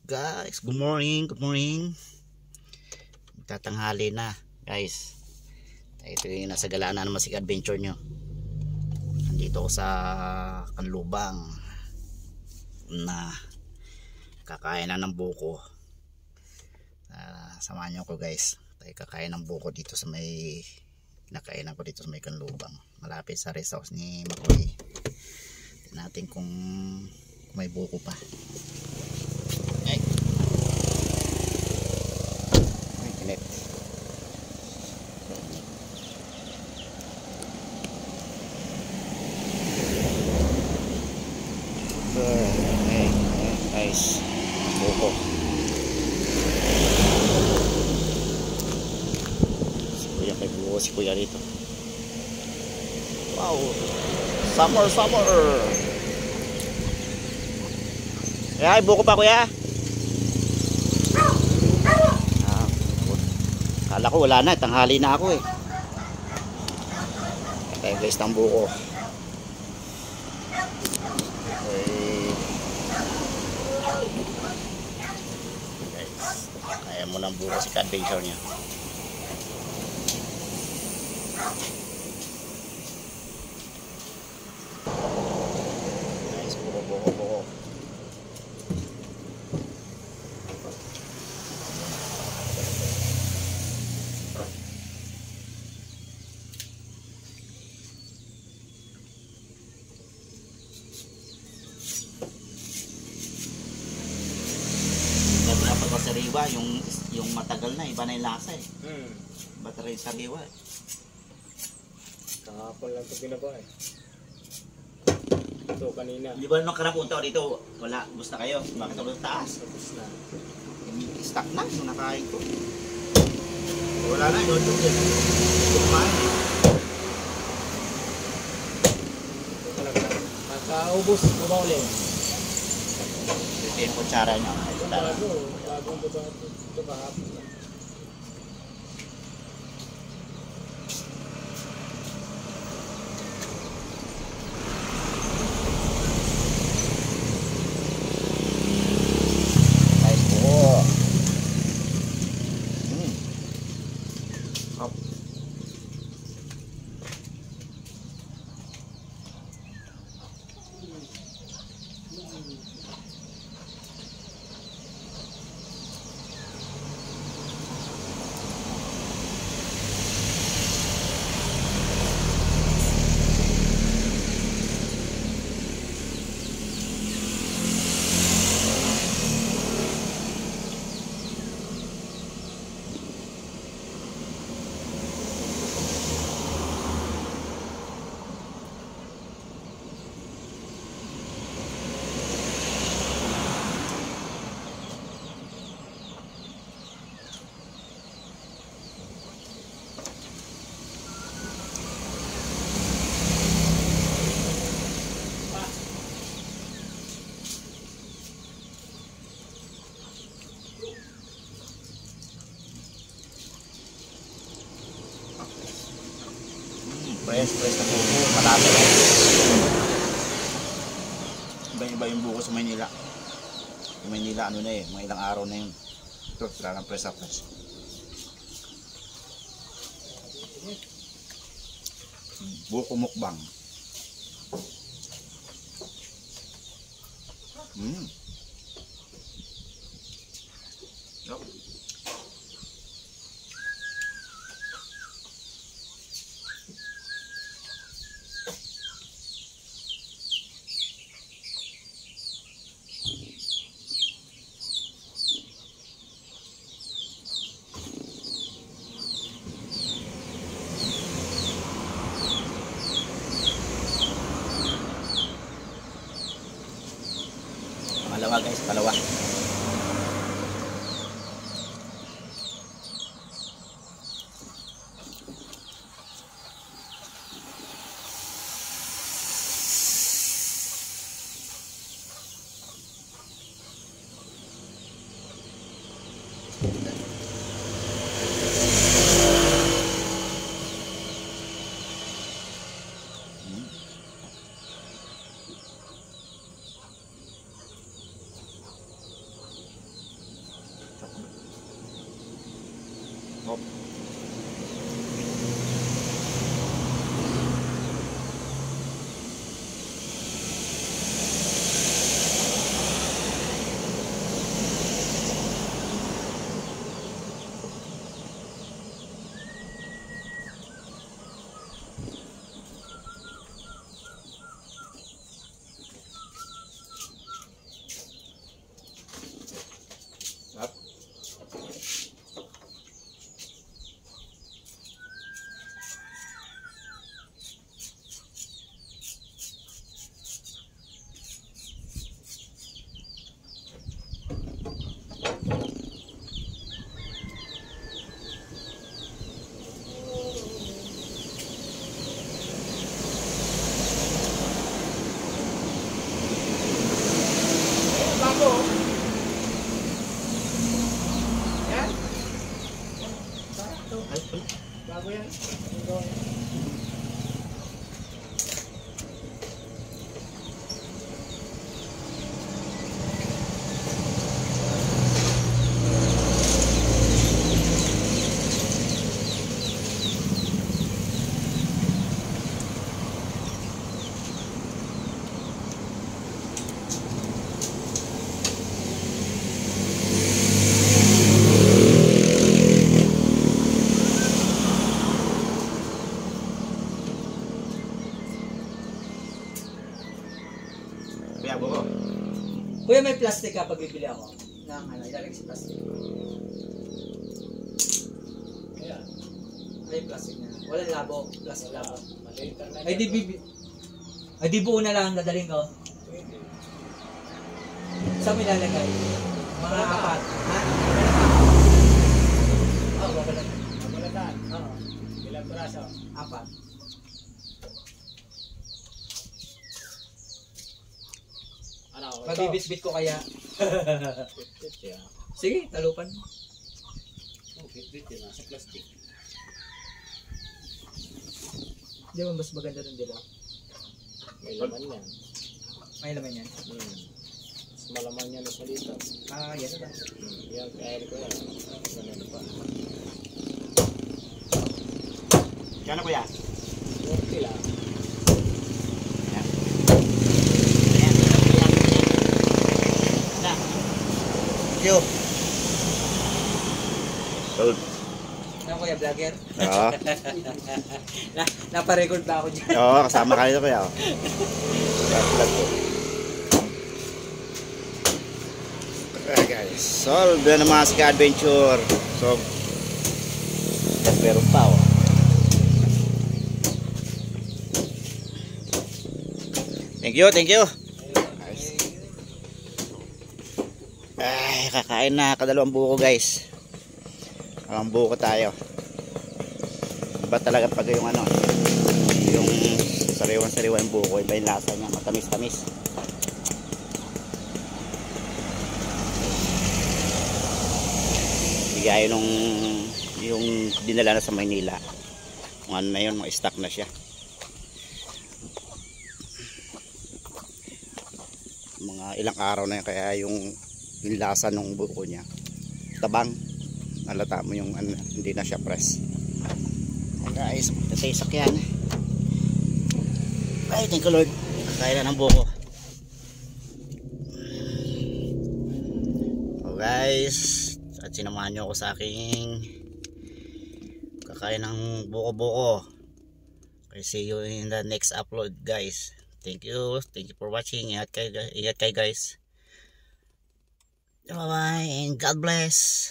Guys, good morning, good morning. Tatanghali na, guys. Ito yung nasa Galaan na naman si adventure nyo. Nandito ako sa Kanlubang na kakain na ng buko. Samahan nyo ko, guys. Tayo kakain ng buko dito sa may kinakainan ko dito sa may Kanlubang, malapit sa rest house ni Makoy. Tingnan natin kung may buko pa. Init. Guys, buko. Si kuya rito. Wow, summer. Ay, buko pa kuya. Kala ko wala na, tanghali na ako eh. Kaya guys, ng buko. Guys, kaya mo ng buko si adventure niya. Guys, buko. Pag sariwa, yung matagal na, iba na yung lasa eh. Iba talaga yung sariwa eh. Kahapon lang ito binaba eh. Ito kanina. Di ba nung karapunta ko dito, wala, gusto kayo? Bakit ako sa taas? Tapos na. Stock na yung nakain ko. Wala na, yun din. Kumain eh. Ito talaga. Pagkaubos, bumauling. Ito yung kutsara niya. Bagong baba ito kahapon lang. Nice po. Hop. Fresh na buko, marami na. Iba yung buko sa Maynila. Sa Maynila ano na eh, mga ilang araw na yun. Ito, sila ng fresh. Buko mukbang. Yup. Pangalawa guys, palawa. yan. Ang gawin. Kaya buko. Kuya, may plastic ka pag bibili ako. Ng ano, ilalagay sa plastic. Ayan. Ay, plastic na. Walang labo. Plastic Wala. labo. Maliit lang na Ay, di Ay, di buo na lang ang dadaling ko. Pwede. Saan mo ilalagay? Mga apat. Ha? Oo, babalat. Mabalatan. Oo, Ilang braso? apat. Ano? Pabibit-bit ko kaya. Bit yan. Sige, talupan. Oh, bit yan. Nasa plastic. Di ba mas maganda rin dila? May laman yan. May laman yan. Mas malaman yan mas malito. Ah, yan na lang. Yan, kaya ko yan. Ganun pa. Kaya kuya? Okay lang. Ayan. Ayan. Na. Thank you. Sold. Ano kuya, vlogger? Oo. Naparecord pa ako dyan. Oo, kasama ka nito kuya. Okay guys, solve na mga Sika Adventure. So, meron pa oh. Thank you, thank you. Nice. Ay, kakain na kadalawang buko guys. Dalawang buko tayo. Iba talaga pag yung ano, yung sariwan-sariwan buko, iba yung lasa niya, matamis-tamis. Bigay nung yung dinala na sa Maynila. Kung ano na yun, mga stock na siya. Mga ilang araw na yun, kaya yung lasa ng buko niya tabang, nalata mo yung ano, hindi na siya press. Guys, tayo yan. Ay, thank you Lord, kakain na ng buko. So guys, at sinamahan nyo ako sa aking kakain ng buko-buko. Okay, see you in the next upload guys. Thank you for watching. Ingat kayo guys. Bye bye and God bless.